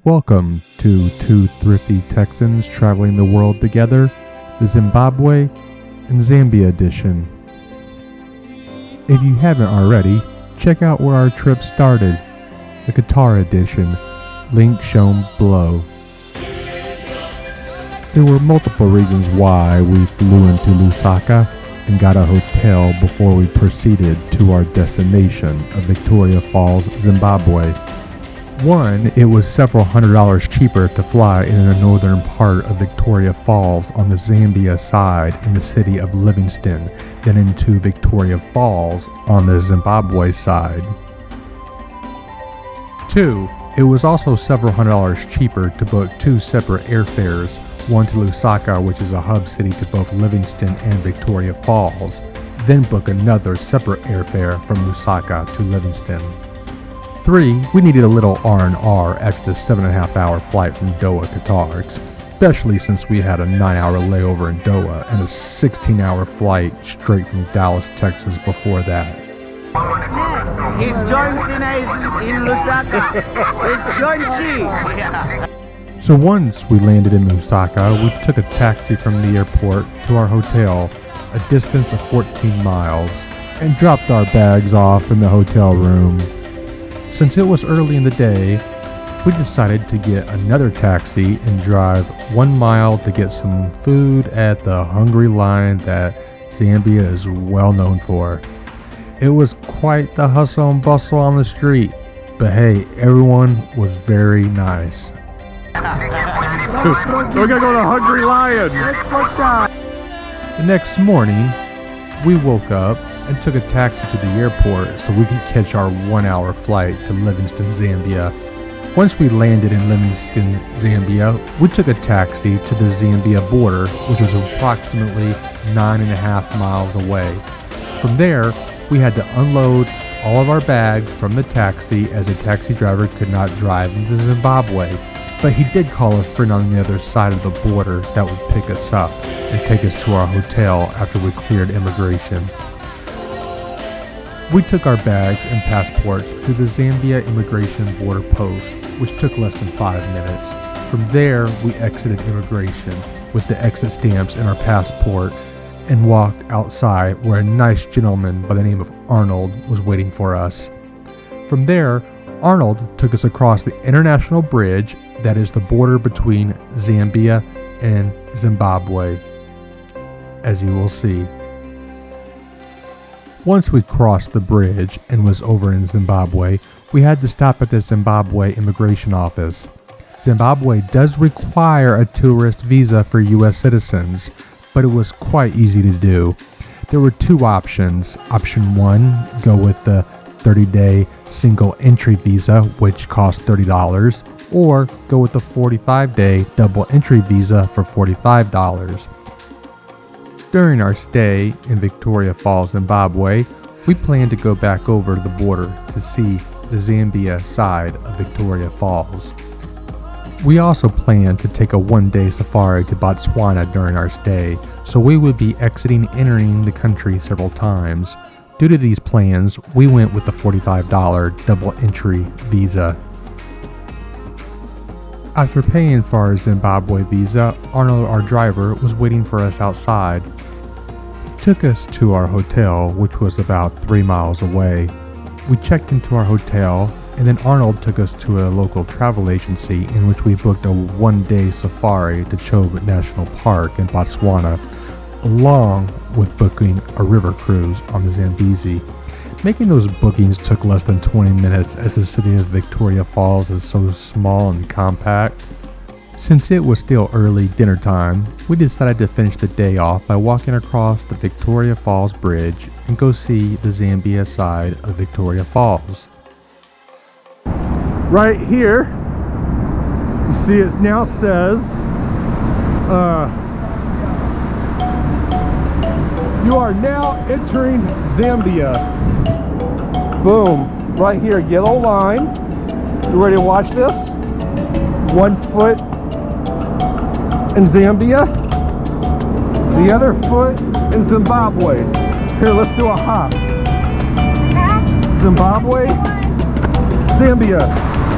Welcome to two thrifty Texans traveling the world together, the Zimbabwe and Zambia edition. If you haven't already, check out where our trip started, the Qatar edition, link shown below. There were multiple reasons why we flew into Lusaka and got a hotel before we proceeded to our destination of Victoria Falls, Zimbabwe. One, it was several $100s cheaper to fly in the northern part of Victoria Falls on the Zambia side in the city of Livingston than into Victoria Falls on the Zimbabwe side. Two, it was also several $100s cheaper to book two separate airfares, one to Lusaka, which is a hub city to both Livingston and Victoria Falls, then book another separate airfare from Lusaka to Livingston. 3, we needed a little R&R after the 7.5-hour flight from Doha, Qatar, especially since we had a 9-hour layover in Doha and a 16-hour flight straight from Dallas, Texas before that. His John Cena is in Lusaka. It's John C. Yeah. So once we landed in Lusaka, we took a taxi from the airport to our hotel, a distance of 14 miles, and dropped our bags off in the hotel room. Since it was early in the day, we decided to get another taxi and drive 1 mile to get some food at the Hungry Lion that Zambia is well known for. It was quite the hustle and bustle on the street, but hey, everyone was very nice. We're gonna go to Hungry Lion. The next morning, we woke up and took a taxi to the airport so we could catch our 1-hour flight to Livingston, Zambia. Once we landed in Livingston, Zambia, we took a taxi to the Zambia border, which was approximately 9.5 miles away. From there, we had to unload all of our bags from the taxi as a taxi driver could not drive into Zimbabwe, but he did call a friend on the other side of the border that would pick us up and take us to our hotel after we cleared immigration. We took our bags and passports to the Zambia Immigration Border Post, which took less than 5 minutes. From there, we exited immigration with the exit stamps in our passport and walked outside where a nice gentleman by the name of Arnold was waiting for us. From there, Arnold took us across the international bridge that is the border between Zambia and Zimbabwe, as you will see. Once we crossed the bridge and was over in Zimbabwe, we had to stop at the Zimbabwe immigration office. Zimbabwe does require a tourist visa for U.S. citizens, but it was quite easy to do. There were two options. Option 1, go with the 30-day single entry visa, which cost $30, or go with the 45-day double entry visa for $45. During our stay in Victoria Falls, Zimbabwe, we planned to go back over the border to see the Zambia side of Victoria Falls. We also planned to take a 1-day safari to Botswana during our stay, so we would be exiting and entering the country several times. Due to these plans, we went with the $45 double entry visa. After paying for our Zimbabwe visa, Arnold, our driver, was waiting for us outside. He took us to our hotel, which was about 3 miles away. We checked into our hotel, and then Arnold took us to a local travel agency in which we booked a 1-day safari to Chobe National Park in Botswana, along with booking a river cruise on the Zambezi. Making those bookings took less than 20 minutes as the city of Victoria Falls is so small and compact. Since it was still early dinner time, we decided to finish the day off by walking across the Victoria Falls Bridge and go see the Zambia side of Victoria Falls. Right here, you see it now says, you are now entering Zambia. Boom, right here, yellow line. You ready to watch this? 1 foot in Zambia, the other foot in Zimbabwe. Here, let's do a hop. Zimbabwe, Zambia.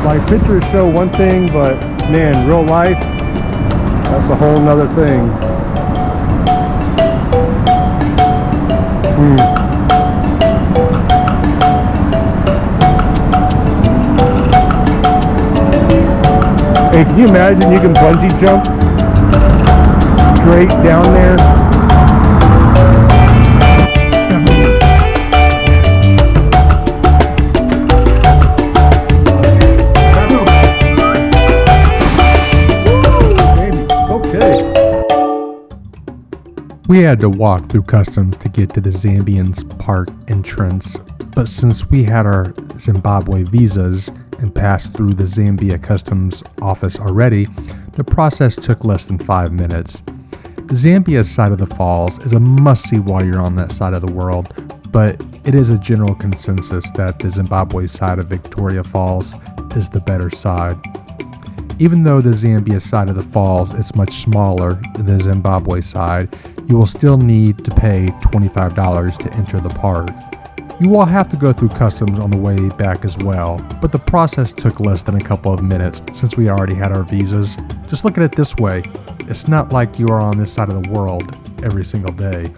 Like pictures show one thing, but man, real life, that's a whole nother thing. Hey, can you imagine you can bungee jump straight down there? We had to walk through customs to get to the Zambians park entrance, but since we had our Zimbabwe visas and passed through the Zambia customs office already, the process took less than 5 minutes. The Zambia side of the falls is a must-see while you're on that side of the world, but it is a general consensus that the Zimbabwe side of Victoria Falls is the better side. Even though the Zambia side of the falls is much smaller than the Zimbabwe side, you will still need to pay $25 to enter the park. You will have to go through customs on the way back as well, but the process took less than a couple of minutes since we already had our visas. Just look at it this way, it's not like you are on this side of the world every single day.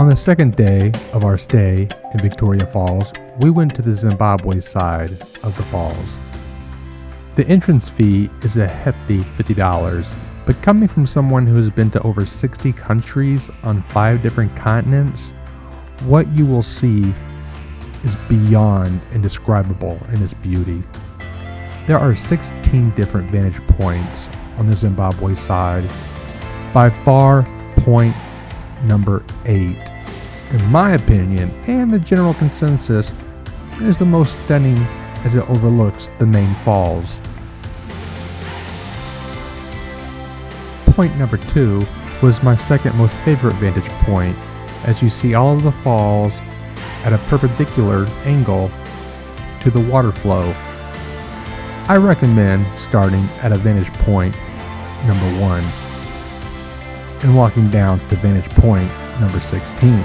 On the second day of our stay in Victoria Falls, we went to the Zimbabwe side of the falls. The entrance fee is a hefty $50, but coming from someone who has been to over 60 countries on 5 different continents, what you will see is beyond indescribable in its beauty. There are 16 different vantage points on the Zimbabwe side. By far, point number 8, in my opinion, and the general consensus, is the most stunning as it overlooks the main falls. Point number 2 was my second most favorite vantage point, as you see all of the falls at a perpendicular angle to the water flow. I recommend starting at a vantage point number 1 and walking down to vantage point number 16,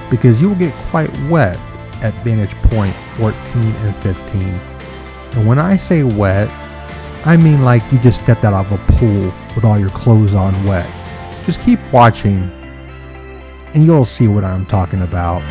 because you will get quite wet at vantage point 14 and 15. And when I say wet, I mean like you just stepped out of a pool with all your clothes on wet. Just keep watching and you'll see what I'm talking about.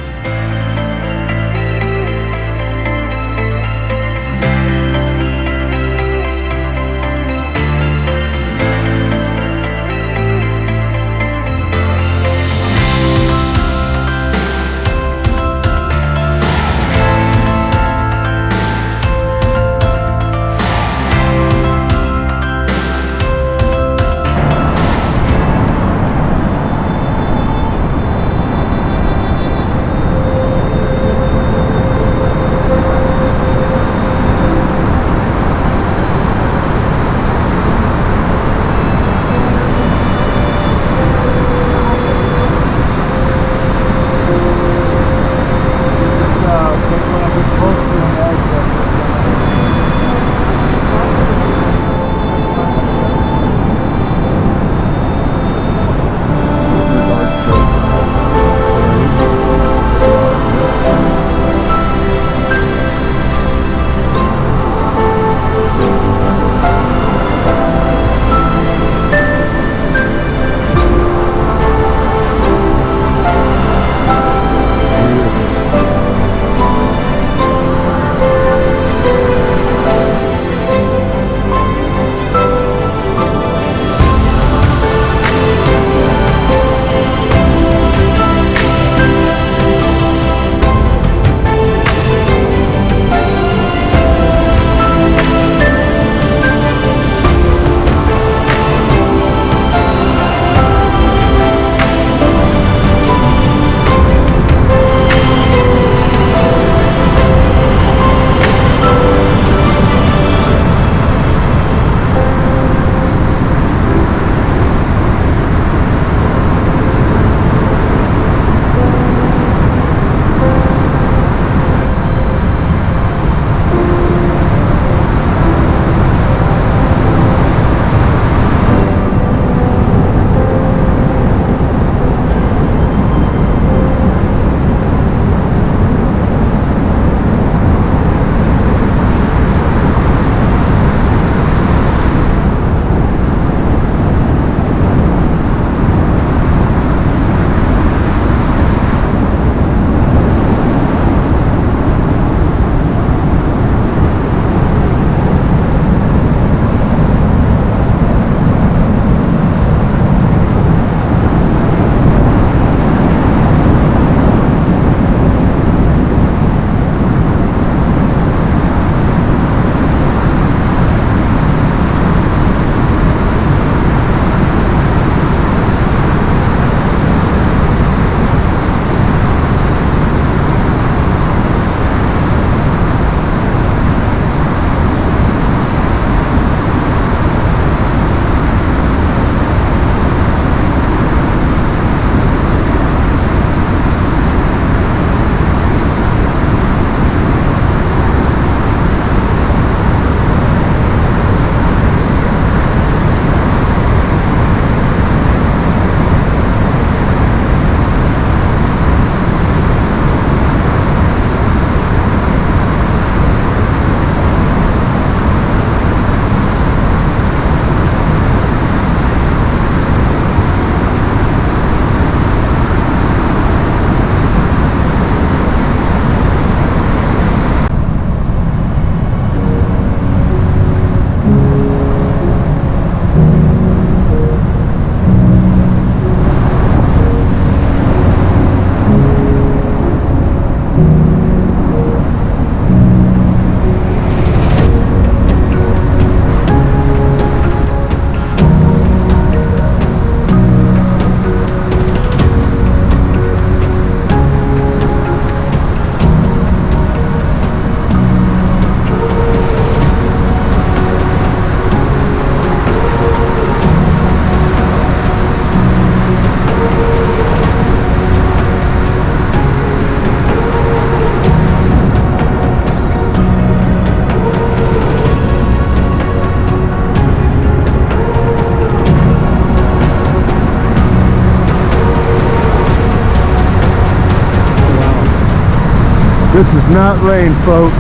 This is not rain, folks.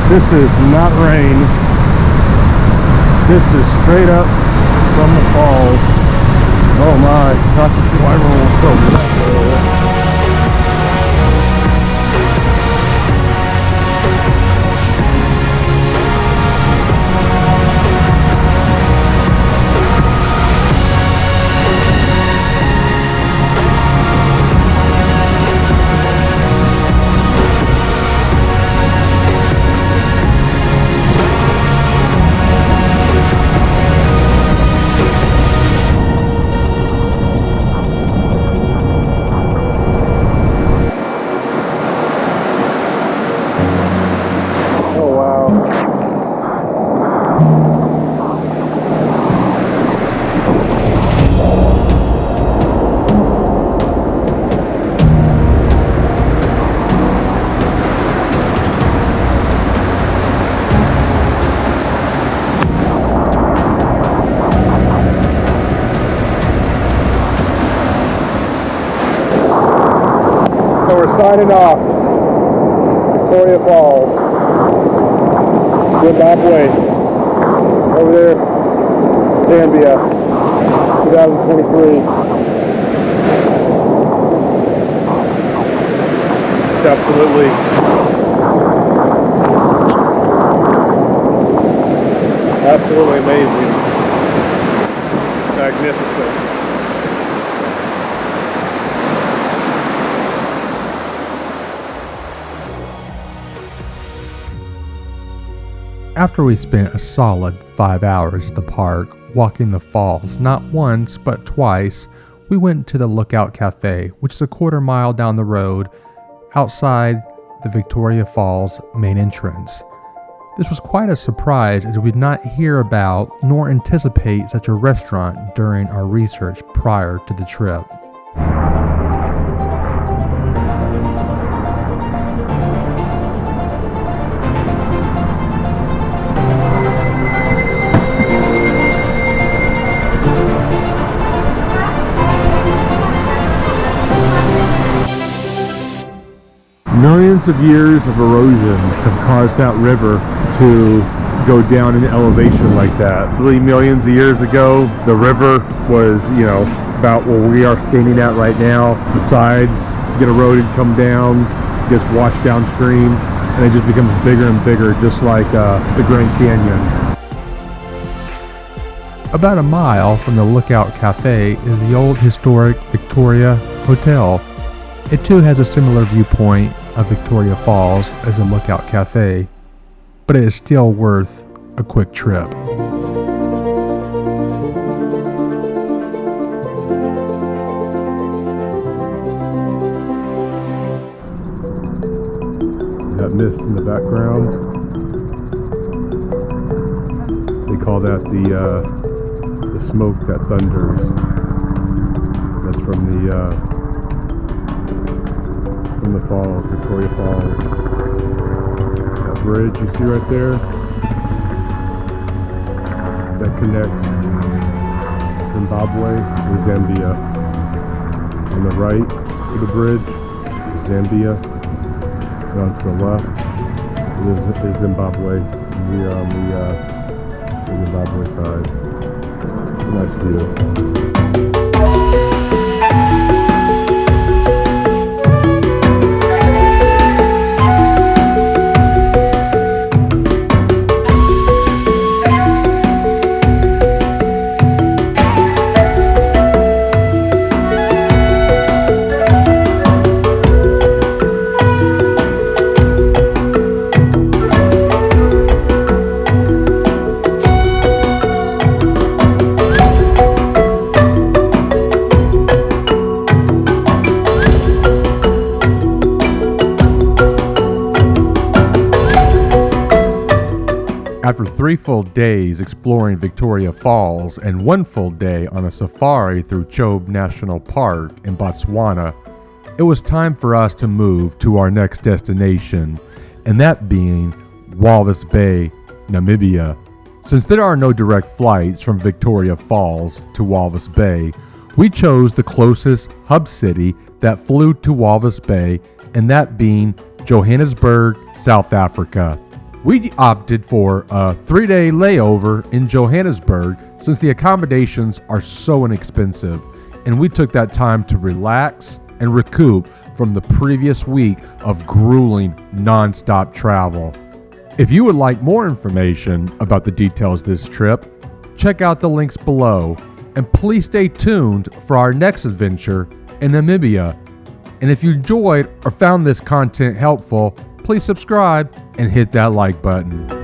This is not rain. This is straight up from the falls. Oh my, I can see why everyone was so wet. Signing off. Victoria Falls, Zimbabwe. Over there, Zambia, 2023. It's absolutely amazing. Magnificent. After we spent a solid 5 hours at the park, walking the falls not once but twice, we went to the Lookout Café, which is a quarter-mile down the road outside the Victoria Falls main entrance. This was quite a surprise, as we did not hear about nor anticipate such a restaurant during our research prior to the trip. Millions of years of erosion have caused that river to go down in elevation like that. Really, millions of years ago, the river was, about where we are standing at right now. The sides get eroded, come down, gets washed downstream, and it just becomes bigger and bigger, just like the Grand Canyon. About a mile from the Lookout Café is the old historic Victoria Hotel. It too has a similar viewpoint of Victoria Falls as the Lookout Café, but it is still worth a quick trip. That mist in the background, they call that the smoke that thunders. That's from the falls, Victoria Falls. That bridge you see right there, that connects Zimbabwe with Zambia. On the right of the bridge is Zambia, and on to the left is Zimbabwe. We are on the Zimbabwe side. It's a nice view. After 3 full days exploring Victoria Falls and 1 full day on a safari through Chobe National Park in Botswana, it was time for us to move to our next destination, and that being Walvis Bay, Namibia. Since there are no direct flights from Victoria Falls to Walvis Bay, we chose the closest hub city that flew to Walvis Bay, and that being Johannesburg, South Africa. We opted for a 3-day layover in Johannesburg since the accommodations are so inexpensive, and we took that time to relax and recoup from the previous week of grueling non-stop travel. If you would like more information about the details of this trip, check out the links below, and please stay tuned for our next adventure in Namibia. And if you enjoyed or found this content helpful, please subscribe and hit that like button.